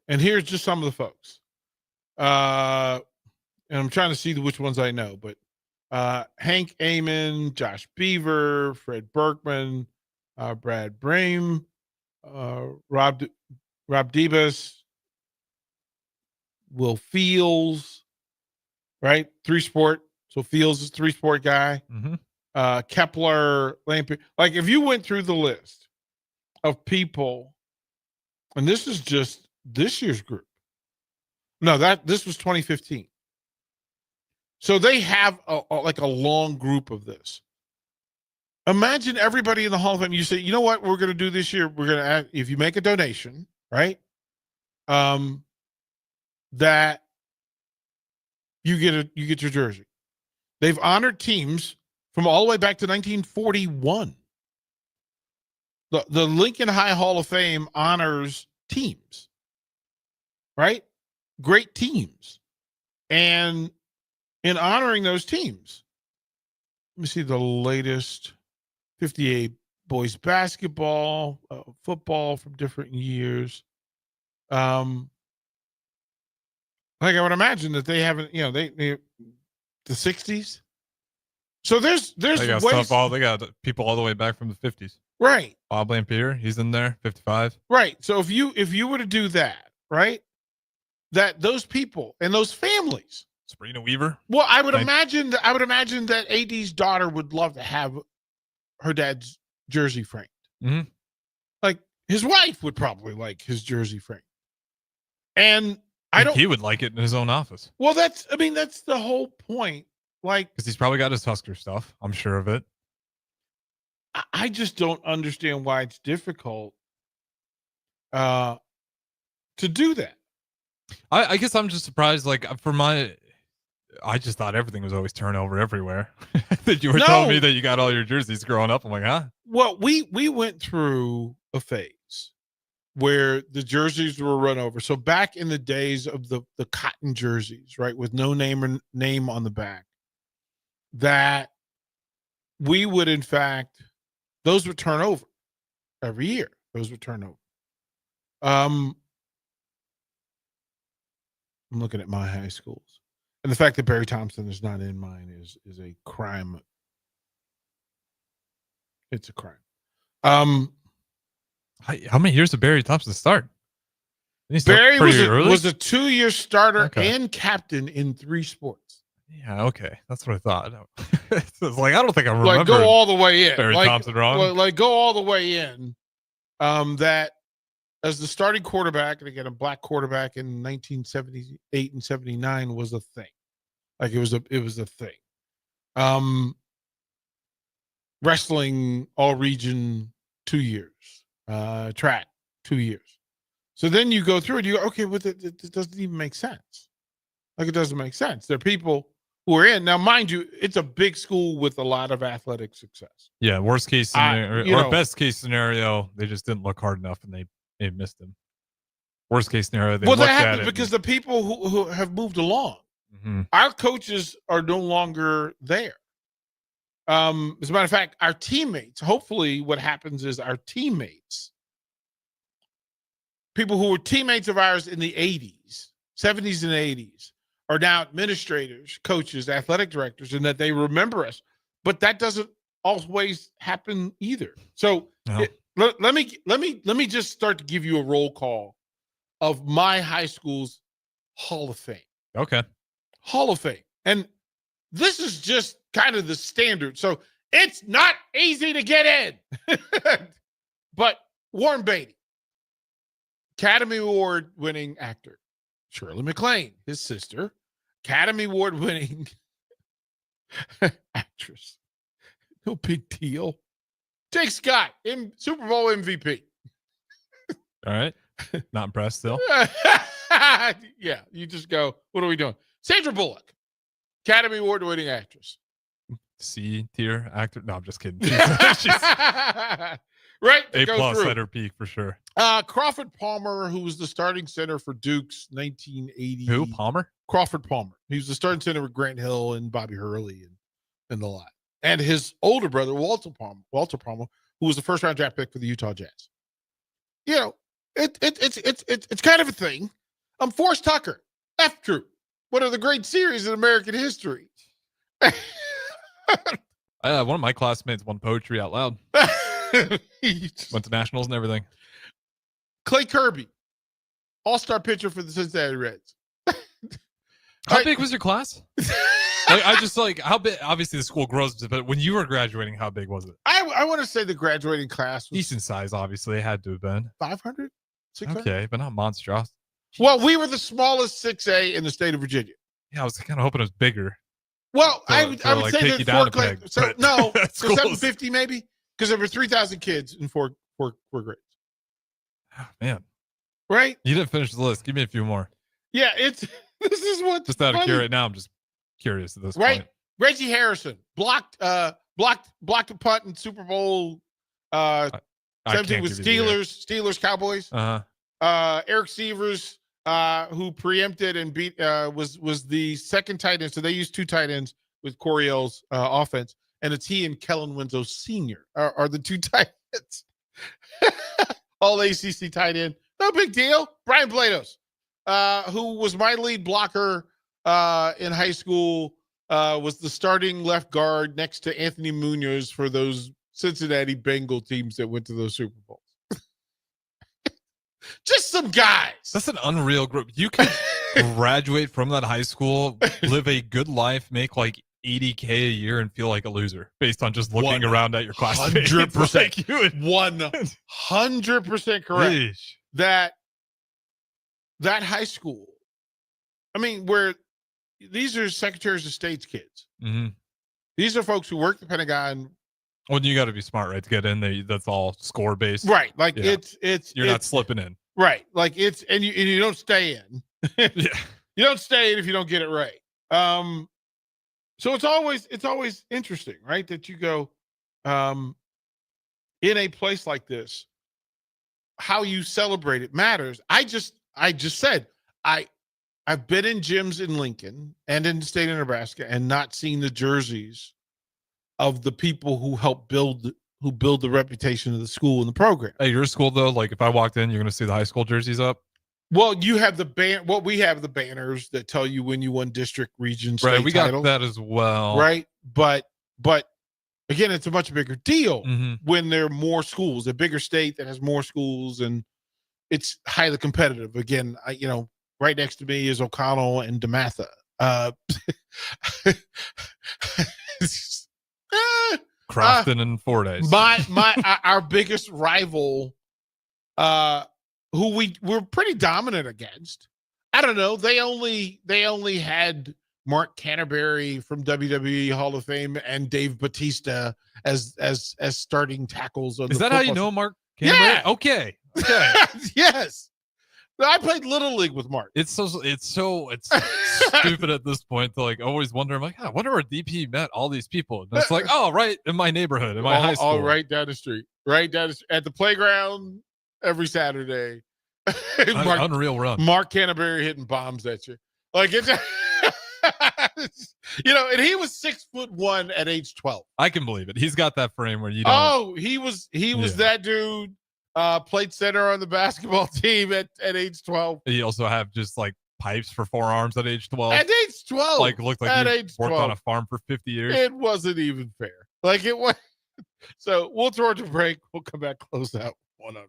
here's just some of the folks. And I'm trying to see which ones I know, but Hank Amon, Josh Beaver, Fred Berkman, Brad Brame, Rob Debus, Will Fields, right? 3-sport. So Fields is 3-sport guy. Mm-hmm. Kepler, Lampier. Like if you went through the list of people, and this is just this year's group. No, this was 2015. So they have a long group of this. Imagine everybody in the Hall of Fame. You say, you know what we're going to do this year? We're going to, if you make a donation, right? That you get your jersey. They've honored teams from all the way back to 1941. The Lincoln High Hall of Fame honors teams, right? Great teams. And in honoring those teams, let me see the latest 58 boys basketball, football from different years. Like I would imagine that they haven't, they the 60s. So there's they got ways, stuff they got people all the way back from the 50s. Right. Bob Lampier, he's in there, 55. Right. So if you were to do that, right? That those people and those families. Sabrina Weaver. Well, I would imagine that AD's daughter would love to have her dad's jersey framed. Mm-hmm. Like his wife would probably like his jersey framed. And he would like it in his own office. Well, that's the whole point. Like, because he's probably got his Husker stuff. I'm sure of it. I just don't understand why it's difficult to do that. I guess I'm just surprised. Like I just thought everything was always turnover everywhere. That you were telling me that you got all your jerseys growing up. I'm like, huh? Well, we went through a phase where the jerseys were run over. So back in the days of the cotton jerseys, right, with no name on the back, that we would, in fact, those would turn over every year. Those would turn over. I'm looking at my high schools, and the fact that Barry Thompson is not in mine is a crime. It's a crime. How many years did Barry Thompson start? Barry was a 2-year starter and captain in 3 sports. Yeah, okay, that's what I thought. It's like I don't think I remember. Like go all the way in. Barry Thompson wrong. Like go all the way in. That as the starting quarterback, and again a black quarterback in 1978 and 79 was a thing. Like it was a thing. Wrestling all region 2 years. Track 2 years. So then you go through it. You go, okay, but it doesn't even make sense. Like it doesn't make sense. There are people who are in now. Mind you, it's a big school with a lot of athletic success. Yeah, worst case scenario or best case scenario, they just didn't look hard enough and they missed him. Worst case scenario, they looked that at happens it because the people who have moved along, our coaches are no longer there. As a matter of fact, our teammates. Hopefully, what happens is our teammates. People who were teammates of ours in the 80s, 70s and 80s are now administrators, coaches, athletic directors, and that they remember us. But that doesn't always happen either. So let me just start to give you a roll call of my high school's Hall of Fame. Okay. Hall of Fame. And this is just kind of the standard. So it's not easy to get in. But Warren Beatty. Academy Award winning actor. Shirley MacLaine, his sister. Academy Award winning actress. No big deal. Jake Scott, Super Bowl MVP. All right. Not impressed still. Yeah, you just go, what are we doing? Sandra Bullock, Academy Award winning actress. C tier actor. No, I'm just kidding. Right? A+ at her peak for sure. Crawford Palmer, who was the starting center for Duke's 1980. Who? Palmer? Crawford Palmer. He was the starting center with Grant Hill and Bobby Hurley and the lot. And his older brother, Walter Palmer, who was the first round draft pick for the Utah Jazz. You know, it's kind of a thing. Forrest Tucker, F Troop, one of the great series in American history. One of my classmates won poetry out loud. Went to nationals and everything. Clay Kirby, all-star pitcher for the Cincinnati Reds. How big was your class? How big? Obviously, the school grows, but when you were graduating, how big was it? I want to say the graduating class was decent size. Obviously, it had to have been 500, 600. Okay, but not monstrous. Well, we were the smallest 6A in the state of Virginia. Yeah, I was kind of hoping it was bigger. Well, I would say that Fort Clay. So no, 750 maybe, because there were 3,000 kids in four grades. Oh, man, right? You didn't finish the list. Give me a few more. Yeah, this is what. Just out of curiosity, now I'm just curious at this point. Right, Reggie Harrison blocked a punt in Super Bowl 17 with Steelers Cowboys. Eric Sievers, who preempted and beat was the second tight end. So they used 2 tight ends with Coryell's offense, and it's he and Kellen Winslow Sr. are the 2 tight ends. All ACC tight end. No big deal. Brian Blados, who was my lead blocker in high school, was the starting left guard next to Anthony Munoz for those Cincinnati Bengal teams that went to those Super Bowls. Just some guys. That's an unreal group. You could graduate from that high school, live a good life, make like $80K a year, and feel like a loser based on just looking around at your classmates. 100%. Like you would 100% correct. Yeesh. That high school, I mean, where these are secretaries of state's kids. Mm-hmm. These are folks who work the Pentagon. Well, you got to be smart, right, to get in. That's all score based, right? Like yeah. it's you're not slipping in, right? Like and you don't stay in. Yeah, you don't stay in if you don't get it right. So it's always interesting, right? That you go in a place like this, how you celebrate it matters. I just said I've been in gyms in Lincoln and in the state of Nebraska and not seen the jerseys of the people who help build the reputation of the school and the program. At your school, though, like if I walked in, you're going to see the high school jerseys up. Well, you have we have the banners that tell you when you won district, region, state right. We title. got that as well, right? But again, it's a much bigger deal mm-hmm. when there are more schools, a bigger state that has more schools, and it's highly competitive. Again, right next to me is O'Connell and DeMatha. Crofton and Fordyce. Our biggest rival, who we're pretty dominant against. I don't know. They only had Mark Canterbury from WWE Hall of Fame and Dave Bautista as starting tackles. Is that how you know Mark Canterbury? Yeah. Okay. Yes. I played Little League with Mark. It's stupid at this point to like always wonder. I'm like, I wonder where DP met all these people. And it's like, oh, right in my neighborhood, in my high school, all right down the street, at the playground every Saturday. Unreal run. Mark Canterbury hitting bombs at you, like it's, and he was 6'1" at age 12. I can believe it. He's got that frame where you don't. Oh, he was that dude. Played center on the basketball team at age 12. He also have just like pipes for forearms at age 12. At age 12, like looked like he worked on a farm for 50 years. It wasn't even fair. Like it was. So we'll throw it to break. We'll come back, close out one-on-one.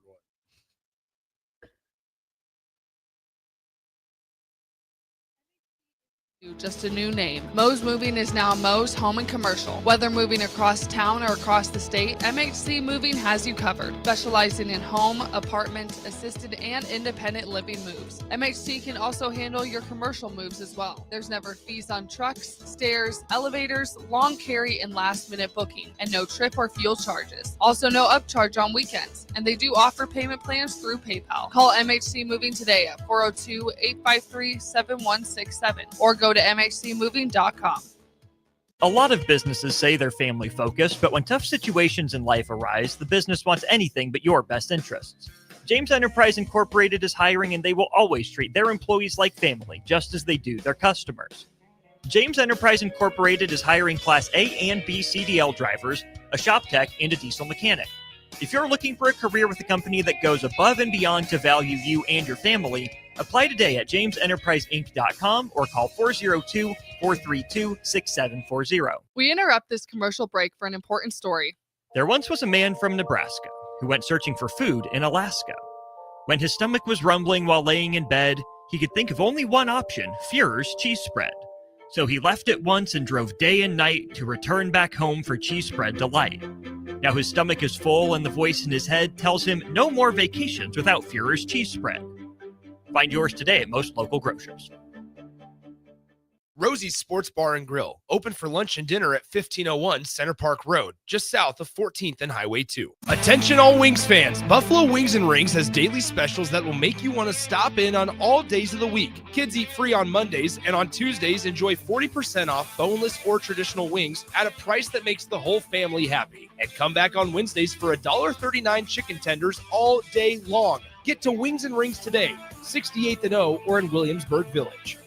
Just a new name. Mo's Moving is now Mo's Home and Commercial. Whether moving across town or across the state, MHC Moving has you covered. Specializing in home, apartment, assisted, and independent living moves. MHC can also handle your commercial moves as well. There's never fees on trucks, stairs, elevators, long carry, and last-minute booking, and no trip or fuel charges. Also no upcharge on weekends, and they do offer payment plans through PayPal. Call MHC Moving today at 402-853-7167 or go to mhcmoving.com. A lot of businesses say they're family focused, but when tough situations in life arise, the business wants anything but your best interests. James Enterprise Incorporated is hiring, and they will always treat their employees like family, just as they do their customers. James Enterprise Incorporated is hiring Class A and B CDL drivers, a shop tech, and a diesel mechanic. If you're looking for a career with a company that goes above and beyond to value you and your family, apply today at jamesenterpriseinc.com or call 402-432-6740. We interrupt this commercial break for an important story. There once was a man from Nebraska who went searching for food in Alaska. When his stomach was rumbling while laying in bed, he could think of only one option, Führer's cheese spread. So he left it once and drove day and night to return back home for cheese spread delight. Now his stomach is full and the voice in his head tells him no more vacations without Führer's cheese spread. Find yours today at most local grocers. Rosie's Sports Bar and Grill, open for lunch and dinner at 1501 Center Park Road, just south of 14th and Highway 2. Attention all Wings fans, Buffalo Wings and Rings has daily specials that will make you want to stop in on all days of the week. Kids eat free on Mondays, and on Tuesdays enjoy 40% off boneless or traditional wings at a price that makes the whole family happy. And come back on Wednesdays for $1.39 chicken tenders all day long. Get to Wings and Rings today, 68th and O, or in Williamsburg Village.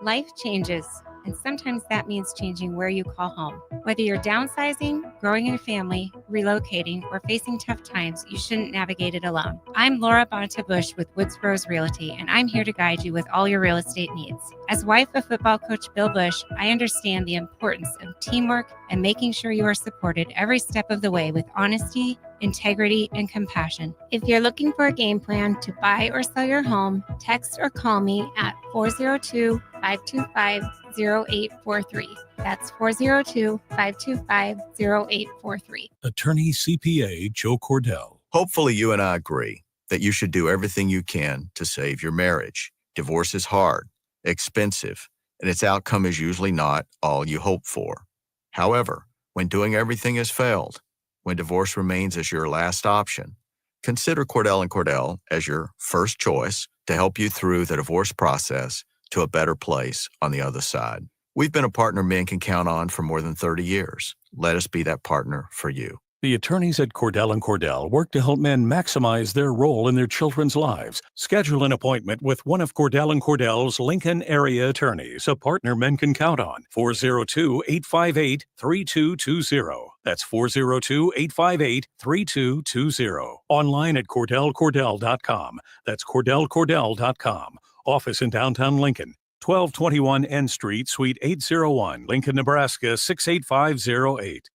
Life changes, and sometimes that means changing where you call home. Whether you're downsizing, growing your family, relocating, or facing tough times, you shouldn't navigate it alone. I'm Laura Bonta-Bush with Woods Bros Realty, and I'm here to guide you with all your real estate needs. As wife of football coach Bill Bush, I understand the importance of teamwork and making sure you are supported every step of the way with honesty, integrity, and compassion. If you're looking for a game plan to buy or sell your home, text or call me at 402-525-0843. That's 402-525-0843. Attorney CPA Joe Cordell. Hopefully you and I agree that you should do everything you can to save your marriage. Divorce is hard, expensive, and its outcome is usually not all you hope for. However, when doing everything has failed, when divorce remains as your last option, consider Cordell & Cordell as your first choice to help you through the divorce process to a better place on the other side. We've been a partner men can count on for more than 30 years. Let us be that partner for you. The attorneys at Cordell & Cordell work to help men maximize their role in their children's lives. Schedule an appointment with one of Cordell & Cordell's Lincoln area attorneys, a partner men can count on. 402-858-3220. That's 402-858-3220. Online at CordellCordell.com. That's CordellCordell.com. Office in downtown Lincoln. 1221 N Street, Suite 801, Lincoln, Nebraska 68508.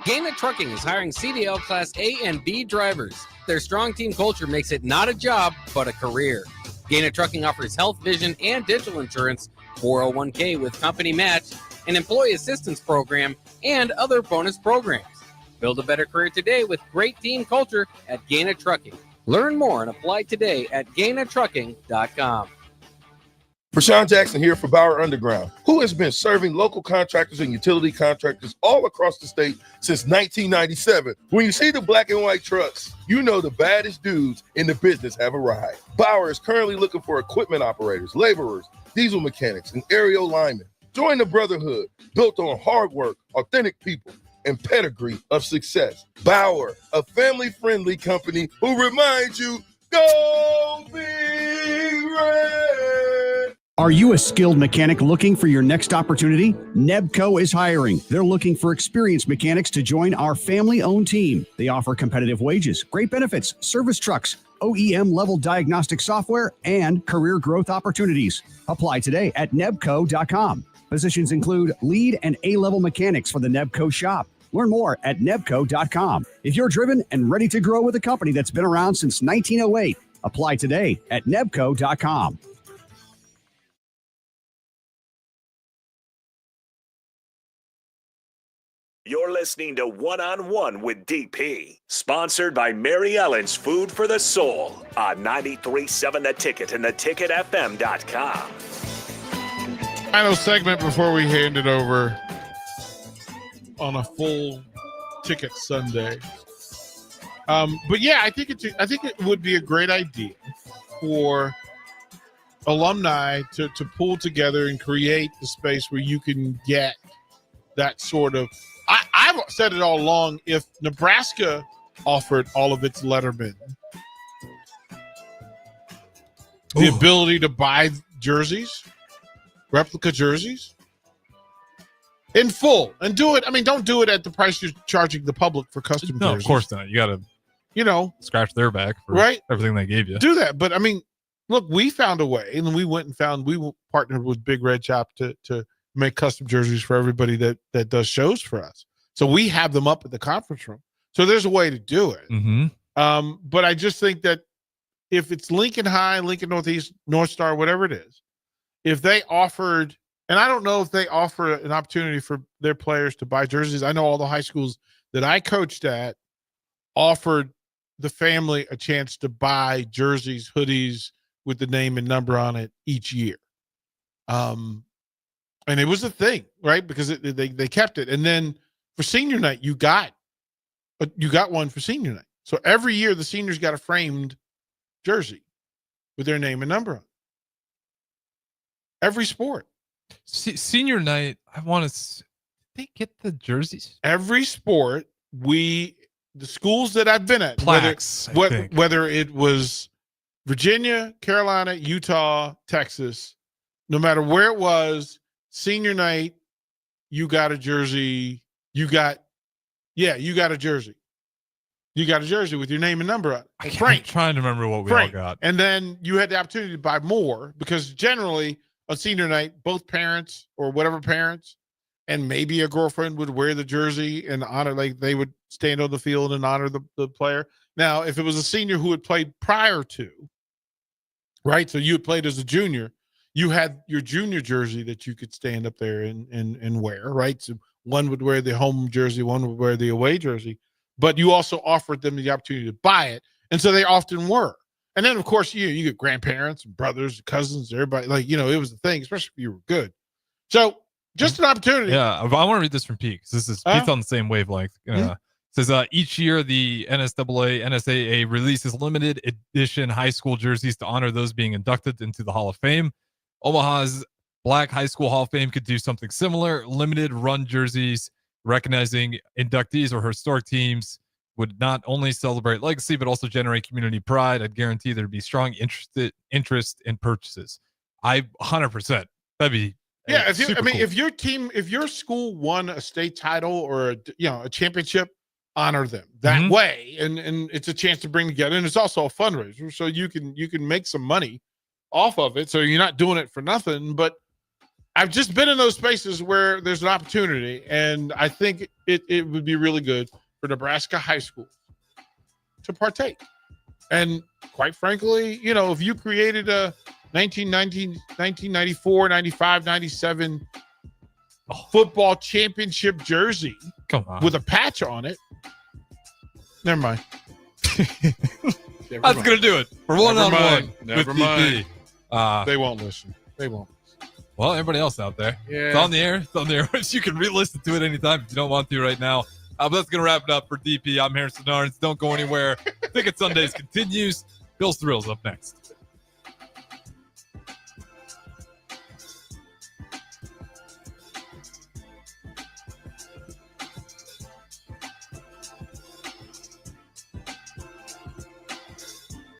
Gaina Trucking is hiring CDL Class A and B drivers. Their strong team culture makes it not a job, but a career. Gaina Trucking offers health, vision, and dental insurance, 401k with company match, an employee assistance program, and other bonus programs. Build a better career today with great team culture at Gaina Trucking. Learn more and apply today at GainaTrucking.com. Rashawn Jackson here for Bauer Underground, who has been serving local contractors and utility contractors all across the state since 1997. When you see the black and white trucks, you know the baddest dudes in the business have arrived. Bauer is currently looking for equipment operators, laborers, diesel mechanics, and aerial linemen. Join the brotherhood built on hard work, authentic people, and pedigree of success. Bauer, a family-friendly company who reminds you, go Big Red! Are you a skilled mechanic looking for your next opportunity? Nebco is hiring. They're looking for experienced mechanics to join our family-owned team. They offer competitive wages, great benefits, service trucks, OEM-level diagnostic software, and career growth opportunities. Apply today at nebco.com. Positions include lead and A-level mechanics for the Nebco shop. Learn more at nebco.com. If you're driven and ready to grow with a company that's been around since 1908, apply today at nebco.com. You're listening to One on One with DP, sponsored by Mary Ellen's Food for the Soul on 93.7 The Ticket and theticketfm.com. Final segment before we hand it over on a full ticket Sunday. But yeah, I think it would be a great idea for alumni to pull together and create the space where you can get that sort of. I've said it all along. If Nebraska offered all of its lettermen the ability to buy jerseys, replica jerseys, in full, and do it. I mean, don't do it at the price you're charging the public for custom jerseys. No, of course not. You got to, scratch their back for everything they gave you. Do that. But I mean, look, we found a way, and we partnered with Big Red Shop to make custom jerseys for everybody that does shows for us. So we have them up at the conference room. So there's a way to do it. Mm-hmm. But I just think that if it's Lincoln High, Lincoln Northeast, North Star, whatever it is, if they offered, and I don't know if they offer an opportunity for their players to buy jerseys. I know all the high schools that I coached at offered the family a chance to buy jerseys, hoodies with the name and number on it each year. And it was a thing, right? Because they kept it. And then for senior night, you got one for senior night. So every year the seniors got a framed jersey with their name and number on it. Every sport. Senior night, I want to. They get the jerseys. Every sport, the schools that I've been at, plaques, whether it was Virginia, Carolina, Utah, Texas, no matter where it was, senior night, you got a jersey. You got a jersey. You got a jersey with your name and number on it. I'm trying to remember what we all got. And then you had the opportunity to buy more because generally on senior night, both parents or whatever parents and maybe a girlfriend would wear the jersey and honor, like they would stand on the field and honor the player. Now, if it was a senior who had played prior to, right? So you had played as a junior, you had your junior jersey that you could stand up there and wear, right? So one would wear the home jersey, one would wear the away jersey, but you also offered them the opportunity to buy it. And so they often were. And then, of course, you get grandparents and brothers, cousins, everybody. Like, it was a thing, especially if you were good. So just an opportunity. Yeah, I want to read this from Pete because this is Pete's on the same wavelength. It says, each year the NSAA releases limited edition high school jerseys to honor those being inducted into the Hall of Fame. Omaha's Black High School Hall of Fame could do something similar. Limited run jerseys recognizing inductees or historic teams would not only celebrate legacy, but also generate community pride. I'd guarantee there'd be strong interest in purchases. 100%. That'd be if your school won a state title or a championship, honor them that way, and it's a chance to bring together, and it's also a fundraiser, so you can make some money off of it. So you're not doing it for nothing, but I've just been in those spaces where there's an opportunity, and I think it would be really good for Nebraska high schools to partake. And quite frankly, if you created a 1994, 95, 97 football championship jersey with a patch on it, never mind. That's going to do it for one-on-one with DP. DP. They won't listen. They won't. Well, everybody else out there. Yeah. It's on the air. It's on the air. You can re-listen to it anytime if you don't want to right now. But that's going to wrap it up for DP. I'm Harrison Arens. Don't go anywhere. Ticket Sundays continues. Bill's Thrills up next.